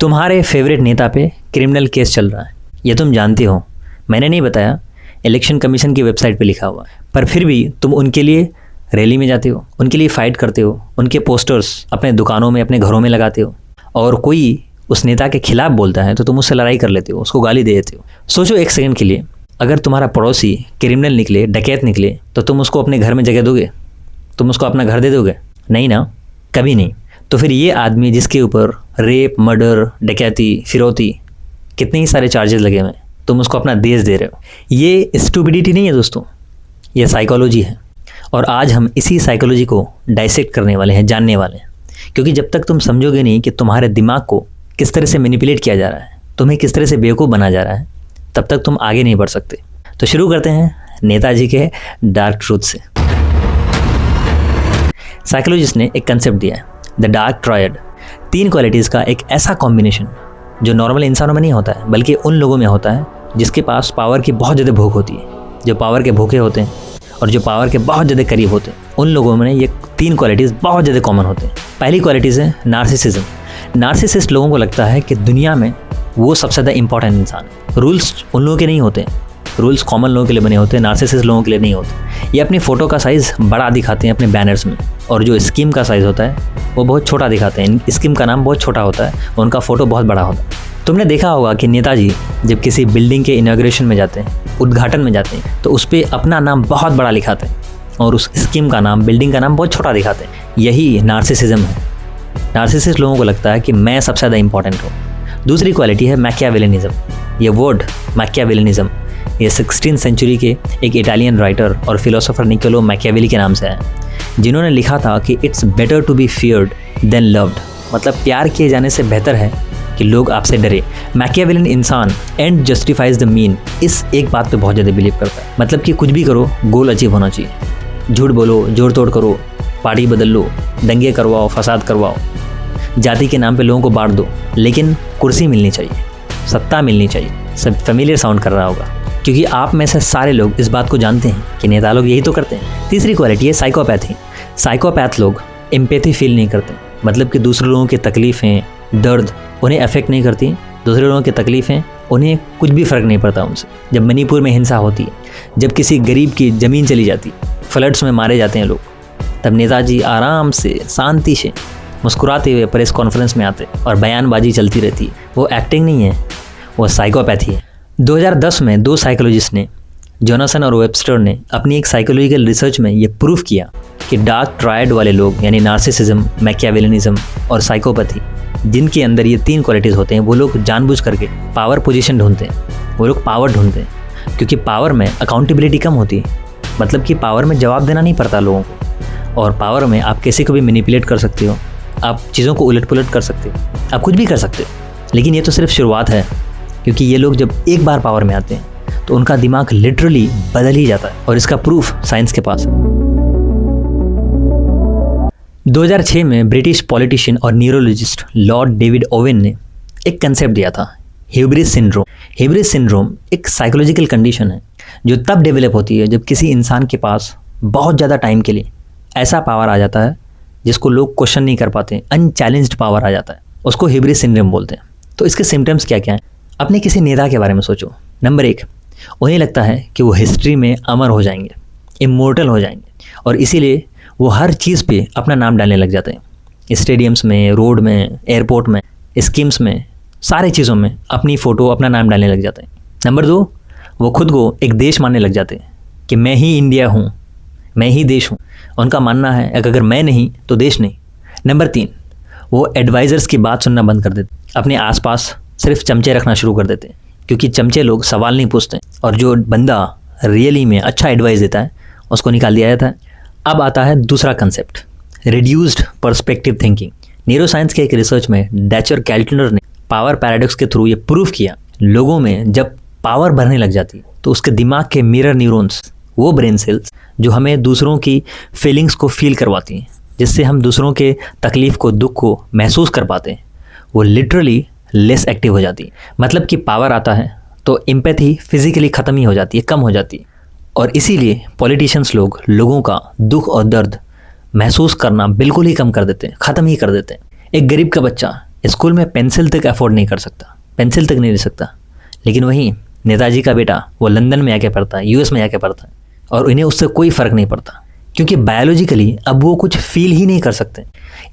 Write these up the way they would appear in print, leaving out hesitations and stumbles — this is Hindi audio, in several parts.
तुम्हारे फेवरेट नेता पे क्रिमिनल केस चल रहा है, ये तुम जानती हो, मैंने नहीं बताया, इलेक्शन कमीशन की वेबसाइट पे लिखा हुआ है। पर फिर भी तुम उनके लिए रैली में जाते हो, उनके लिए फ़ाइट करते हो, उनके पोस्टर्स अपने दुकानों में, अपने घरों में लगाते हो। और कोई उस नेता के खिलाफ बोलता है तो तुम उससे लड़ाई कर लेते हो, उसको गाली दे देते हो। सोचो एक सेकंड के लिए, अगर तुम्हारा पड़ोसी क्रिमिनल निकले, डकैत निकले, तो तुम उसको अपने घर में जगह दोगे? तुम उसको अपना घर दे दोगे? नहीं ना, कभी नहीं। तो फिर ये आदमी जिसके ऊपर रेप, मर्डर, डकैती, फिरौती, कितने ही सारे चार्जेस लगे हुए हैं, तुम उसको अपना देश दे रहे हो। ये स्टूपिडिटी नहीं है दोस्तों, ये साइकोलॉजी है। और आज हम इसी साइकोलॉजी को डाइसेक्ट करने वाले हैं, जानने वाले हैं। क्योंकि जब तक तुम समझोगे नहीं कि तुम्हारे दिमाग को किस तरह से मैनिपुलेट किया जा रहा है, तुम्हें किस तरह से बेवकूफ़ बना जा रहा है, तब तक तुम आगे नहीं बढ़ सकते। तो शुरू करते हैं नेताजी के डार्क ट्रूथ से। साइकोलॉजिस्ट ने एक कंसेप्ट दिया है, द डार्क ट्रायड। 3 क्वालिटीज़ का एक ऐसा कॉम्बिनेशन जो नॉर्मल इंसानों में नहीं होता है, बल्कि उन लोगों में होता है जिसके पास पावर की बहुत ज़्यादा भूख होती है। जो पावर के भूखे होते हैं और जो पावर के बहुत ज़्यादा करीब होते हैं, उन लोगों में ये 3 क्वालिटीज़ बहुत ज़्यादा कॉमन होते हैं। पहली क्वालिटीज़ है नार्सिसिज्म। नार्सिसिस्ट लोगों को लगता है कि दुनिया में वो सबसे ज़्यादा इंपॉर्टेंट इंसान है। रूल्स उन लोगों के नहीं होते, रूल्स कॉमन लोगों के लिए बने होते हैं, नार्सिसिस्ट लोगों के लिए नहीं होते। ये अपनी फ़ोटो का साइज़ बड़ा दिखाते हैं अपने बैनर्स में, और जो स्कीम का साइज़ होता है वो बहुत छोटा दिखाते हैं। स्कीम का नाम बहुत छोटा होता है, उनका फ़ोटो बहुत बड़ा होता है। तुमने देखा होगा कि नेताजी जब किसी बिल्डिंग के इनॉग्रेशन में जाते हैं, उद्घाटन में जाते हैं, तो उस पर अपना नाम बहुत बड़ा लिखाते हैं और उस स्कीम का नाम, बिल्डिंग का नाम बहुत छोटा दिखाते हैं। यही नार्सिसिज्म है। नार्सिसिस्ट लोगों को लगता है कि मैं सबसे ज़्यादा इंपॉर्टेंट हूँ। दूसरी क्वालिटी है मैकियावेलिनिज्म। ये वर्ड मैकियावेलिनिज्म ये 16th सेंचुरी के एक इटालियन राइटर और फिलोसोफर निकोलो मैकियावेली के नाम से है, जिन्होंने लिखा था कि it's better to be feared than loved. मतलब प्यार किए जाने से बेहतर है कि लोग आपसे डरे। मैकियावेलियन इंसान एंड जस्टिफाइज द मीन, इस एक बात पे बहुत ज़्यादा बिलीव करता है। मतलब कि कुछ भी करो, गोल अचीव होना चाहिए। झूठ बोलो, जोड़ तोड़ करो, पार्टी बदल लो, दंगे करवाओ, फसाद करवाओ, जाति के नाम पे लोगों को बांट दो, लेकिन कुर्सी मिलनी चाहिए, सत्ता मिलनी चाहिए। सब फेमिलियर साउंड कर रहा होगा, क्योंकि आप में से सारे लोग इस बात को जानते हैं कि नेता लोग यही तो करते हैं। तीसरी क्वालिटी है साइकोपैथी। साइकोपैथ लोग एम्पैथी फील नहीं करते। मतलब कि दूसरे लोगों की तकलीफ़ें, दर्द उन्हें अफेक्ट नहीं करती। दूसरे लोगों की तकलीफ़ें, उन्हें कुछ भी फ़र्क नहीं पड़ता उनसे। जब मणिपुर में हिंसा होती है, जब किसी गरीब की ज़मीन चली जाती, फ्लड्स में मारे जाते हैं लोग, तब नेताजी आराम से, शांति से, मुस्कुराते हुए प्रेस कॉन्फ्रेंस में आते और बयानबाजी चलती रहती है। वो एक्टिंग नहीं है, वो साइकोपैथी है। 2010 में 2 साइकोलॉजिस्ट ने, जोनासन और वेबस्टर ने, अपनी एक साइकोलॉजिकल रिसर्च में ये प्रूव किया कि डार्क ट्रायड वाले लोग, यानी नार्सिसिज्म, मैकियावेलिनिज्म और साइकोपैथी, जिनके अंदर ये 3 क्वालिटीज़ होते हैं, वो लोग जानबूझ करके पावर पोजीशन ढूंढते हैं। वो लोग पावर ढूंढते हैं क्योंकि पावर में अकाउंटेबिलिटी कम होती है। मतलब कि पावर में जवाब देना नहीं पड़ता लोगों को, और पावर में आप किसी को भी मैनिपुलेट कर सकते हो, आप चीज़ों को उलट पुलट कर सकते हो, आप कुछ भी कर सकते हो। लेकिन ये तो सिर्फ शुरुआत है, क्योंकि ये लोग जब एक बार पावर में आते हैं तो उनका दिमाग लिटरली बदल ही जाता है, और इसका प्रूफ साइंस के पास है। 2006 में ब्रिटिश पॉलिटिशियन और न्यूरोलॉजिस्ट लॉर्ड डेविड ओवेन ने एक कंसेप्ट दिया था, ह्यूब्रिस सिंड्रोम। ह्यूब्रिस सिंड्रोम एक साइकोलॉजिकल कंडीशन है जो तब डेवलप होती है जब किसी इंसान के पास बहुत ज़्यादा टाइम के लिए ऐसा पावर आ जाता है जिसको लोग क्वेश्चन नहीं कर पाते, अनचैलेंज्ड पावर आ जाता है, उसको ह्यूब्रिस सिंड्रोम बोलते हैं। तो इसके सिम्टम्स क्या क्या हैं? अपने किसी नेता के बारे में सोचो। नंबर 1, उन्हें लगता है कि वो हिस्ट्री में अमर हो जाएंगे, इमोर्टल हो जाएंगे, और इसीलिए वो हर चीज़ पे अपना नाम डालने लग जाते हैं। स्टेडियम्स में, रोड में, एयरपोर्ट में, स्कीम्स में, सारी चीज़ों में अपनी फ़ोटो, अपना नाम डालने लग जाते हैं। नंबर 2, वो खुद को एक देश मानने लग जाते हैं कि मैं ही इंडिया हूँ, मैं ही देश हूँ। उनका मानना है अगर मैं नहीं तो देश नहीं। नंबर 3, वो एडवाइज़र्स की बात सुनना बंद कर देते, अपने आसपास सिर्फ चमचे रखना शुरू कर देते हैं, क्योंकि चमचे लोग सवाल नहीं पूछते, और जो बंदा रियली में अच्छा एडवाइस देता है उसको निकाल दिया जाता है। अब आता है दूसरा concept, reduced perspective thinking. Neuroscience के एक रिसर्च में डैचर कैल्टनर ने पावर पैराडॉक्स के थ्रू ये प्रूव किया, लोगों में जब पावर बढ़ने लग जाती है तो उसके दिमाग के मिरर न्यूरॉन्स, वो ब्रेन सेल्स जो हमें दूसरों की फीलिंग्स को फील करवाती हैं, जिससे हम दूसरों के तकलीफ़ को, दुख को महसूस कर पाते हैं, वो लिटरली लेस एक्टिव हो जाती है। मतलब कि पावर आता है तो एम्पैथी फिजिकली ख़त्म ही हो जाती है, कम हो जाती है, और इसीलिए पॉलिटिशियंस लोग लोगों का दुख और दर्द महसूस करना बिल्कुल ही कम कर देते हैं, ख़त्म ही कर देते हैं। एक गरीब का बच्चा स्कूल में पेंसिल तक अफोर्ड नहीं कर सकता, पेंसिल तक नहीं ले सकता। लेकिन वहीं नेताजी का बेटा वो लंदन में आके पढ़ता है, यूएस में आके पढ़ता है, और इन्हें उससे कोई फ़र्क नहीं पड़ता, क्योंकि बायोलॉजिकली अब वो कुछ फील ही नहीं कर सकते।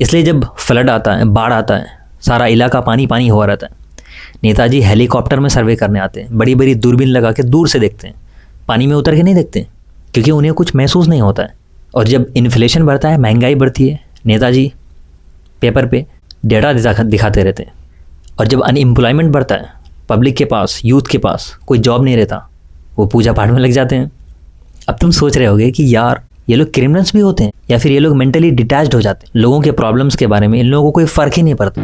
इसलिए जब फ्लड आता है, बाढ़ आता है, सारा इलाका पानी पानी हुआ रहता है, नेताजी हेलीकॉप्टर में सर्वे करने आते हैं, बड़ी बड़ी दूरबीन लगा के दूर से देखते हैं, पानी में उतर के नहीं देखते, क्योंकि उन्हें कुछ महसूस नहीं होता है। और जब इन्फ्लेशन बढ़ता है, महंगाई बढ़ती है, नेताजी पेपर पे डेटा दिखाते रहते हैं। और जब अनएम्प्लॉयमेंट बढ़ता है, पब्लिक के पास, यूथ के पास कोई जॉब नहीं रहता, वो पूजा पाठ में लग जाते हैं। अब तुम सोच रहे होगे कि यार ये लोग क्रिमिनल्स भी होते हैं, या फिर ये लोग मेंटली डिटैच्ड हो जाते हैं, लोगों के प्रॉब्लम्स के बारे में इन लोगों को कोई फ़र्क ही नहीं पड़ता।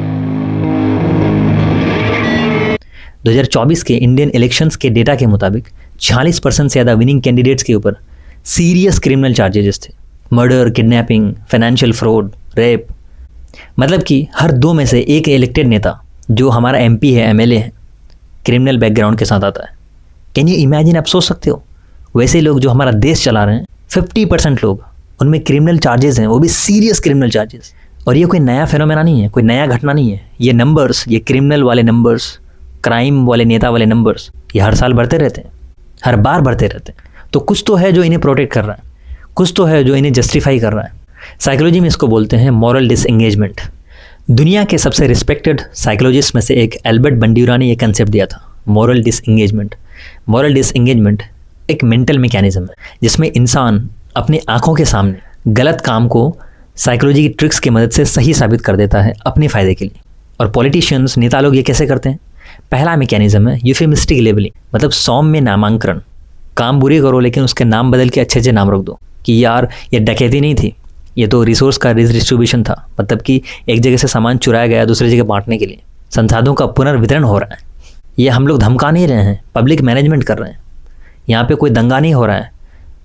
2024 के इंडियन इलेक्शंस के डेटा के मुताबिक 46% से ज़्यादा विनिंग कैंडिडेट्स के ऊपर सीरियस क्रिमिनल चार्जेस थे। Murder, kidnapping, financial fraud, rape. मतलब कि हर 2 में से एक इलेक्टेड नेता जो हमारा एमपी है, एमएलए है, क्रिमिनल बैकग्राउंड के साथ आता है। Can you imagine? आप सोच सकते हो वैसे लोग जो हमारा देश चला रहे हैं, 50% लोग उनमें क्रिमिनल चार्जेस हैं, वो भी सीरियस क्रिमिनल चार्जेस। और ये कोई नया फेनोमेना नहीं है, कोई नया घटना नहीं है। ये नंबर्स, ये क्रिमिनल वाले नंबर्स, क्राइम वाले नेता वाले नंबर्स, ये हर साल बढ़ते रहते हैं, हर बार बढ़ते रहते हैं। तो कुछ तो है जो इन्हें प्रोटेक्ट कर रहा है, कुछ तो है जो इन्हें जस्टिफाई कर रहा है। साइकोलॉजी में इसको बोलते हैं मॉरल डिसएंगेजमेंट। दुनिया के सबसे रिस्पेक्टेड साइकोलॉजिस्ट में से एक एल्बर्ट बंडीरा ने यह कंसेप्ट दिया था, मॉरल डिसएंगेजमेंट। मॉरल डिसएंगेजमेंट एक मेंटल मैकेनिज्म है जिसमें इंसान अपनी आंखों के सामने गलत काम को साइकोलॉजी की ट्रिक्स की मदद से सही साबित कर देता है अपने फ़ायदे के लिए। और पॉलिटिशियंस, नेता लोग ये कैसे करते हैं? पहला मैकेनिज्म है यूफेमिस्टिक लेबलिंग, मतलब सौम्य नामांकन। काम बुरी करो लेकिन उसके नाम बदल के अच्छे नाम रख दो कि यार ये डकैती नहीं थी, ये तो रिसोर्स का डिस्ट्रीब्यूशन था। मतलब कि एक जगह से सामान चुराया गया दूसरी जगह बांटने के लिए, संसाधनों का पुनर्वितरण हो रहा है। ये हम लोग धमका नहीं रहे हैं, पब्लिक मैनेजमेंट कर रहे हैं। यहाँ पे कोई दंगा नहीं हो रहा है,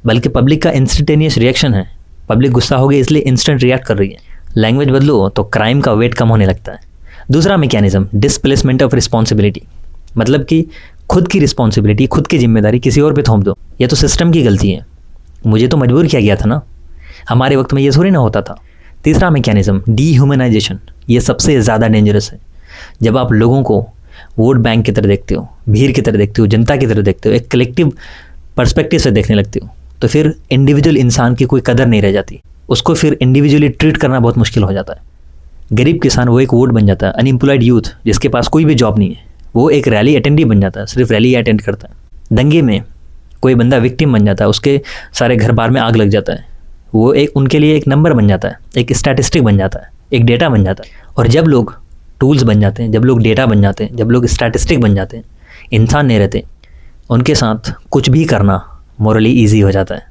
बल्कि पब्लिक का इंस्टेंटेनियस रिएक्शन है। पब्लिक गुस्सा हो गई इसलिए इंस्टेंट रिएक्ट कर रही है। लैंग्वेज बदलो तो क्राइम का वेट कम होने लगता है। दूसरा मैकेनिज्म डिस्प्लेसमेंट ऑफ रिस्पॉन्सिबिलिटी, मतलब कि खुद की रिस्पॉन्सिबिलिटी, खुद की जिम्मेदारी किसी और पे थोप दो। ये तो सिस्टम की गलती है, मुझे तो मजबूर किया गया था ना, हमारे वक्त में ये थोड़ी ना होता था। तीसरा मैकेनिज्म डीह्यूमनाइजेशन, ये सबसे ज़्यादा डेंजरस है। जब आप लोगों को वोट बैंक की तरह देखते हो, भीड़ की तरह देखते हो, जनता की तरह देखते हो, एक कलेक्टिव पर्सपेक्टिव से देखने लगते हो, तो फिर इंडिविजुअल इंसान की कोई कदर नहीं रह जाती। उसको फिर इंडिविजुअली ट्रीट करना बहुत मुश्किल हो जाता है। गरीब किसान वो एक वोट बन जाता है, अनएम्प्लॉयड यूथ जिसके पास कोई भी जॉब नहीं है वो एक रैली अटेंड ही बन जाता है, सिर्फ रैली अटेंड करता है। दंगे में कोई बंदा विक्टिम बन जाता है, उसके सारे घर बार में आग लग जाता है, वो एक उनके लिए एक नंबर बन जाता है, एक स्टैटिस्टिक बन जाता है, एक डेटा बन जाता है। और जब लोग टूल्स बन जाते हैं, जब लोग डेटा बन जाते हैं, जब लोग स्टैटिस्टिक बन जाते हैं, इंसान नहीं रहते, उनके साथ कुछ भी करना मोरली ईजी हो जाता है।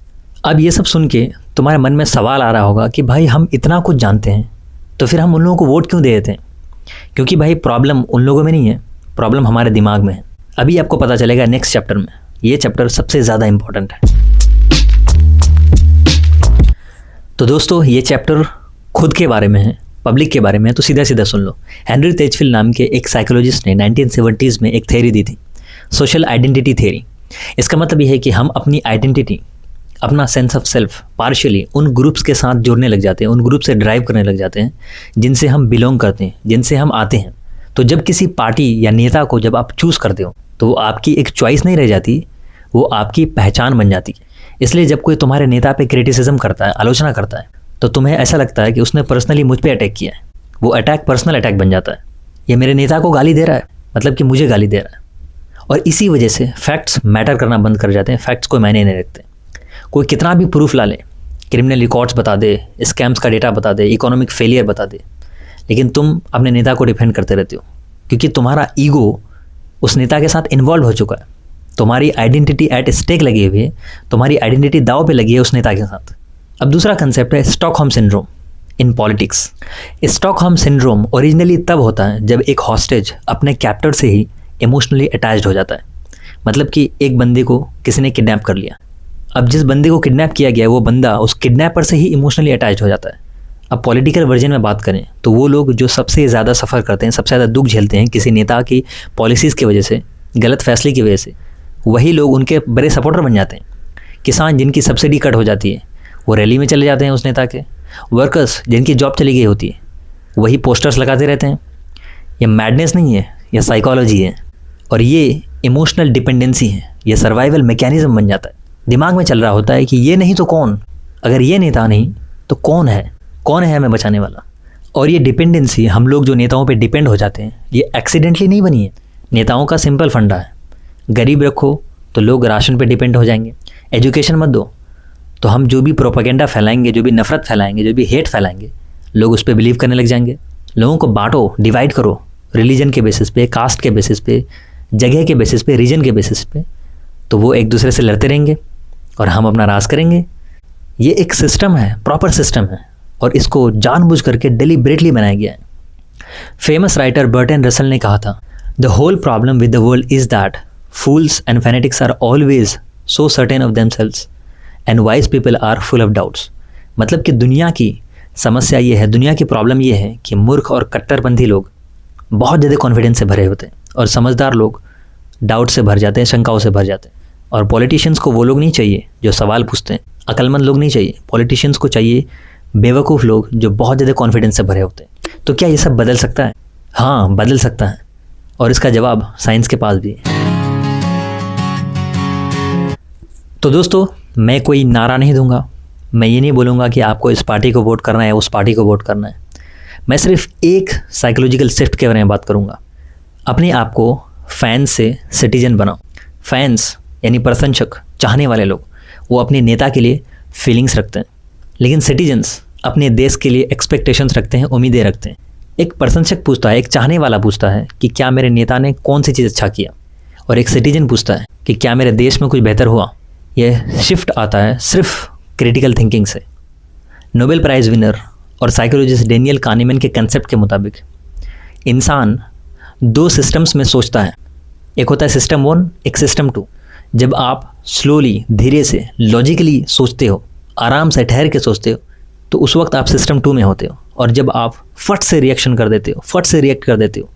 अब ये सब सुन के तुम्हारे मन में सवाल आ रहा होगा कि भाई हम इतना कुछ जानते हैं तो फिर हम उन लोगों को वोट क्यों दे देते हैं? क्योंकि भाई प्रॉब्लम उन लोगों में नहीं है, प्रॉब्लम हमारे दिमाग में है। अभी आपको पता चलेगा नेक्स्ट चैप्टर में। ये चैप्टर सबसे ज़्यादा इंपॉर्टेंट है। तो दोस्तों ये चैप्टर खुद के बारे में है, पब्लिक के बारे में है, तो सीधा सीधा सुन लो। हेनरी तेजफिल्ड नाम के एक साइकोलॉजिस्ट ने 1970s में एक थ्योरी दी थी, सोशल आइडेंटिटी थ्योरी। इसका मतलब ये है कि हम अपनी आइडेंटिटी, अपना सेंस ऑफ सेल्फ पार्शियली उन ग्रुप्स के साथ जुड़ने लग जाते हैं, उन ग्रुप से ड्राइव करने लग जाते हैं जिनसे हम बिलोंग करते हैं, जिनसे हम आते हैं। तो जब किसी पार्टी या नेता को जब आप चूज़ करते हो तो वो आपकी एक चॉइस नहीं रह जाती, वो आपकी पहचान बन जाती है। इसलिए जब कोई तुम्हारे नेता पे क्रिटिसिज्म करता है, आलोचना करता है, तो तुम्हें ऐसा लगता है कि उसने पर्सनली मुझ पे अटैक किया है। वो अटैक पर्सनल अटैक बन जाता है। ये मेरे नेता को गाली दे रहा है, मतलब कि मुझे गाली दे रहा है। और इसी वजह से फैक्ट्स मैटर करना बंद कर जाते हैं, फैक्ट्स को मायने नहीं रखते। कोई कितना भी प्रूफ ला ले, क्रिमिनल रिकॉर्ड्स बता दे, स्कैम्स का डेटा बता दे, इकोनॉमिक फेलियर बता दे, लेकिन तुम अपने नेता को डिफेंड करते रहते हो क्योंकि तुम्हारा ईगो उस नेता के साथ इन्वॉल्व हो चुका है। तुम्हारी आइडेंटिटी एट स्टेक लगी हुई है, तुम्हारी आइडेंटिटी दाव पे लगी है उस नेता के साथ। अब दूसरा कंसेप्ट है Stockholm syndrome in politics. Stockholm syndrome originally तब होता है जब एक हॉस्टेज अपने कैप्टर से ही इमोशनली अटैच्ड हो जाता है। मतलब कि एक बंदे को किसी ने किडनैप कर लिया, अब जिस बंदे को किडनैप किया गया वो बंदा उस किडनैपर से ही इमोशनली अटैच्ड हो जाता है। अब पॉलिटिकल वर्जन में बात करें तो वो लोग जो सबसे ज़्यादा सफ़र करते हैं, सबसे ज़्यादा दुख झेलते हैं किसी नेता की पॉलिसीज़ की वजह से, गलत फैसले की वजह से, वही लोग उनके बड़े सपोर्टर बन जाते हैं। किसान जिनकी सब्सिडी कट हो जाती है वो रैली में चले जाते हैं उस नेता के। वर्कर्स जिनकी जॉब चली गई होती है वही पोस्टर्स लगाते रहते हैं। ये मैडनेस नहीं है, ये साइकोलॉजी है और ये इमोशनल डिपेंडेंसी है। ये सर्वाइवल मैकेनिज्म बन जाता है। दिमाग में चल रहा होता है कि ये नहीं तो कौन, अगर ये नेता नहीं तो कौन है हमें बचाने वाला। और ये डिपेंडेंसी, हम लोग जो नेताओं पे डिपेंड हो जाते हैं, ये एक्सीडेंटली नहीं बनी है। नेताओं का सिंपल फंडा है, गरीब रखो तो लोग राशन पे डिपेंड हो जाएंगे, एजुकेशन मत दो तो हम जो भी प्रोपेगेंडा फैलाएंगे, जो भी नफरत फैलाएंगे, जो भी हेट फैलाएंगे, लोग उस पर बिलीव करने लग जाएंगे। लोगों को बांटो, डिवाइड करो, रिलीजन के बेसिस पे, कास्ट के बेसिस पे, जगह के बेसिस पे, रीजन के बेसिस पे, तो वो एक दूसरे से लड़ते रहेंगे और हम अपना राज करेंगे। ये एक सिस्टम है, प्रॉपर सिस्टम है और इसको जानबूझ करके डेलिबरेटली बनाया गया है। फेमस राइटर बर्टन रसल ने कहा था, the whole problem with the world is that fools and fanatics are always so certain of themselves and wise people are full of doubts. मतलब कि दुनिया की समस्या ये है, दुनिया की प्रॉब्लम ये है कि मूर्ख और कट्टरपंथी लोग बहुत ज़्यादा कॉन्फिडेंस से भरे होते हैं और समझदार लोग डाउट से भर जाते हैं, शंकाओं से भर जाते हैं। और पॉलिटिशियंस को वो लोग नहीं चाहिए जो सवाल पूछते हैं, अक्लमंद लोग नहीं चाहिए। पॉलिटिशियंस को चाहिए बेवकूफ़ लोग जो बहुत ज़्यादा कॉन्फिडेंस से भरे होते हैं। तो क्या ये सब बदल सकता है? हाँ, बदल सकता है और इसका जवाब साइंस के पास भी है। तो दोस्तों, मैं कोई नारा नहीं दूंगा, मैं ये नहीं बोलूँगा कि आपको इस पार्टी को वोट करना है, उस पार्टी को वोट करना है। मैं सिर्फ एक साइकोलॉजिकल शिफ्ट के बारे में बात करूँगा। अपने आप को फैंस से सिटीजन बनाओ। फैंस यानी प्रशंसक, चाहने वाले लोग, वो अपने नेता के लिए फीलिंग्स रखते हैं, लेकिन सिटीजन्स अपने देश के लिए एक्सपेक्टेशंस रखते हैं, उम्मीदें रखते हैं। एक प्रशंसक पूछता है, एक चाहने वाला पूछता है कि क्या मेरे नेता ने कौन सी चीज़ अच्छा किया, और एक सिटीजन पूछता है कि क्या मेरे देश में कुछ बेहतर हुआ। यह शिफ्ट आता है सिर्फ क्रिटिकल थिंकिंग से। नोबेल प्राइज़ विनर और साइकोलॉजिस्ट डेनियल कानीमैन के कंसेप्ट के मुताबिक इंसान दो सिस्टम्स में सोचता है, एक होता है सिस्टम 1, एक सिस्टम 2। जब आप स्लोली, धीरे से, लॉजिकली सोचते हो, आराम से ठहर के सोचते हो, तो उस वक्त आप सिस्टम 2 में होते हो। और जब आप फट से रिएक्शन कर देते हो, फट से रिएक्ट कर देते हो,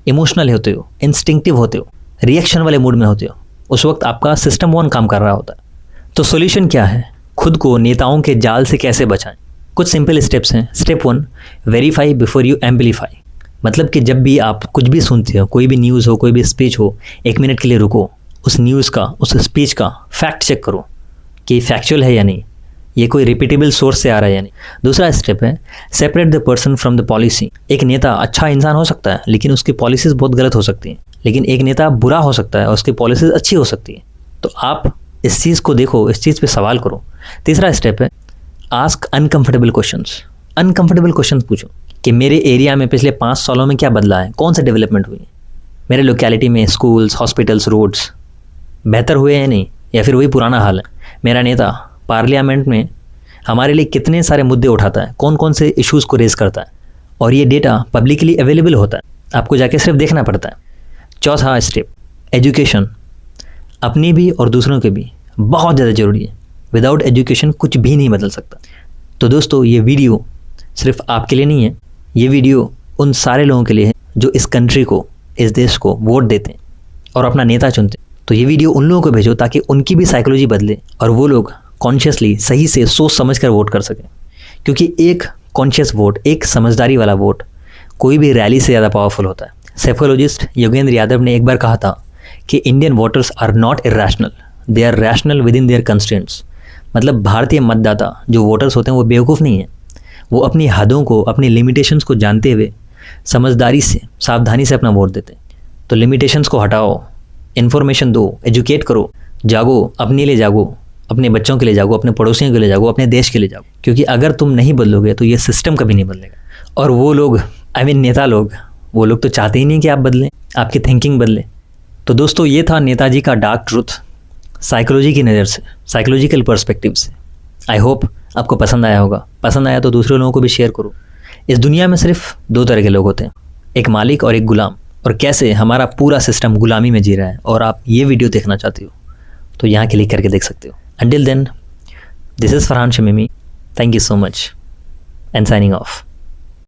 इमोशनल होते हो, इंस्टिंक्टिव होते हो, रिएक्शन वाले मूड में होते हो, उस वक्त आपका सिस्टम 1 काम कर रहा होता है। तो सॉल्यूशन क्या है? खुद को नेताओं के जाल से कैसे बचाएं? कुछ सिंपल स्टेप्स हैं। Step 1, verify before you amplify. मतलब कि जब भी आप कुछ भी सुनते हो, कोई भी न्यूज़ हो, कोई भी स्पीच हो, 1 मिनट के लिए रुको, उस न्यूज़ का, उस स्पीच का फैक्ट चेक करो कि फैक्चुअल है या नहीं, ये कोई रिपीटेबल सोर्स से आ रहा है या नहीं। दूसरा स्टेप है separate the person from the policy. एक नेता अच्छा इंसान हो सकता है लेकिन उसकी पॉलिसीज़ बहुत गलत हो सकती हैं, लेकिन एक नेता बुरा हो सकता है और उसकी पॉलिसीज़ अच्छी हो सकती है। तो आप इस चीज़ को देखो, इस चीज़ पे सवाल करो। तीसरा स्टेप है ask uncomfortable questions. Uncomfortable question पूछो कि मेरे एरिया में पिछले 5 सालों में क्या बदला है, कौन सा डेवलपमेंट हुई है, मेरे लोकेलिटी में स्कूल्स, हॉस्पिटल्स, रोड्स बेहतर हुए हैं नहीं, या फिर वही पुराना हाल है। मेरा नेता पार्लियामेंट में हमारे लिए कितने सारे मुद्दे उठाता है, कौन कौन से इश्यूज़ को रेज़ करता है, और ये डेटा पब्लिकली अवेलेबल होता है, आपको जाके सिर्फ देखना पड़ता है। चौथा स्टेप एजुकेशन, अपनी भी और दूसरों के भी बहुत ज़्यादा ज़रूरी है। विदाउट एजुकेशन कुछ भी नहीं बदल सकता। तो दोस्तों, ये वीडियो सिर्फ आपके लिए नहीं है, ये वीडियो उन सारे लोगों के लिए है जो इस कंट्री को, इस देश को वोट देते हैं और अपना नेता चुनते हैं। तो ये वीडियो उन लोगों को भेजो ताकि उनकी भी साइकोलॉजी बदले और वो लोग कॉन्शियसली, सही से सोच समझ कर वोट कर सकें। क्योंकि एक कॉन्शियस वोट, एक समझदारी वाला वोट कोई भी रैली से ज़्यादा पावरफुल होता है। साइकोलॉजिस्ट योगेंद्र यादव ने एक बार कहा था कि Indian voters are not irrational, they are rational within their constraints. मतलब भारतीय मतदाता जो वोटर्स होते हैं वो बेवकूफ़ नहीं है, वो अपनी हदों को, अपनी लिमिटेशंस को जानते हुए समझदारी से, सावधानी से अपना वोट देते हैं। तो लिमिटेशंस को हटाओ, इन्फॉर्मेशन दो, एजुकेट करो, जागो, अपने लिए जागो, अपने बच्चों के लिए जागो, अपने पड़ोसियों के लिए जागो, अपने देश के लिए जागो। क्योंकि अगर तुम नहीं बदलोगे तो ये सिस्टम कभी नहीं बदलेगा। और वो लोग, नेता लोग, वो लोग तो चाहते ही नहीं कि आप बदलें, आपकी थिंकिंग बदले। तो दोस्तों, ये था नेताजी का डार्क ट्रूथ, साइकोलॉजी की नज़र से, साइकोलॉजिकल पर्सपेक्टिव से। आई होप आपको पसंद आया होगा। पसंद आया तो दूसरे लोगों को भी शेयर करो। इस दुनिया में सिर्फ 2 तरह के लोग होते हैं, एक मालिक और एक गुलाम, और कैसे हमारा पूरा सिस्टम गुलामी में जी रहा है। और आप ये वीडियो देखना चाहते हो तो यहाँ क्लिक करके देख सकते हो। Until then, this is Farhan Shamimi. Thank you so much and signing off.